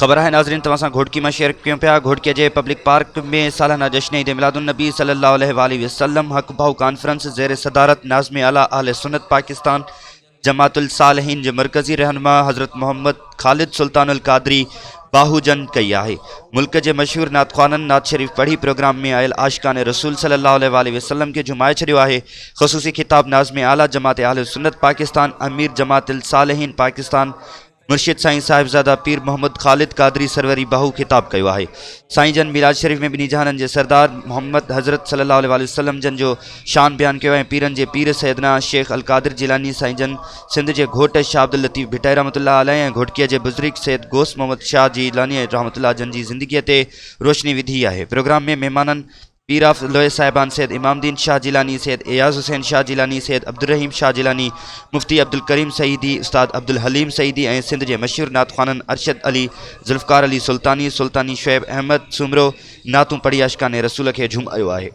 ख़बर है नाज़रीन तव्हां घोटकी में शेयर क्यों पिया। घोटकी के पब्लिक पार्क में सालाना जश्न ईद मिलादुन्नबी सल्लल्लाहु अलैहि वसल्लम हक़ भाउ कॉन्फ्रेंस ज़ेर सदारत नाज़िम आला अहले सुन्नत पाकिस्तान जमातुल सालिहीन जे मरकज़ी रहनुमा हज़रत मोहम्मद ख़ालिद सुल्तानुल क़ादरी बाहुजन कई है। मुल्क के मशहूर नात ख़्वाननि नात शरीफ पढ़ी प्रोग्राम में आयल आशिकान रसूल सल्लल्लाहु अलैहि वसल्लम के जुमाए छड़ियो है। ख़ुसूसी खिताब नाज़िम आला जमात अहले सुन्नत पाकिस्तान अमीर जमातुल सालिहीन पाकिस्तान मुर्शिद साईं साहिबजादा पीर मोहम्मद ख़ालिद क़ादरी सरवरी बाहू खिताब किया है। साईं जन मिलाद शरीफ में बिनी जहानन के सरदार मोहम्मद हज़रत सल्लल्लाहु अलैहि वसल्लम जन जो शान बयान किया है। पीरन के पीर सैदना शेख अल क़ादिर जिलानी साईं जन सिंध के घोट शाह अब्दुल लतीफ़ भिटाई रहमतुल्लाह अलैह घोटकी के बुजुर्ग सैयद गोस मोहम्मद शाह जिलानी रहमतुल्लाह जन की ज़िंदगी ते रोशनी विधी है। प्रोग्राम में मेहमानन पीर ऑफ लोहे साहिबान सैयद इमामदीन शाह जिलानी सैयद एयाज हुसैन शाह जिलानी सैयद अब्दुल रहीम शाह जिलानी मुफ्ती अब्दुल करीम सईदी उस्ताद अब्दुल हलीम सईदी और सिंध के मशहूर नात ख़्वानन अरशद अली जुल्फ़कार अली सुल्तानी सुल्तानी शुएब अहमद सुमरो नातूं पढ़ी आशिकाने रसूल के झुमायो है।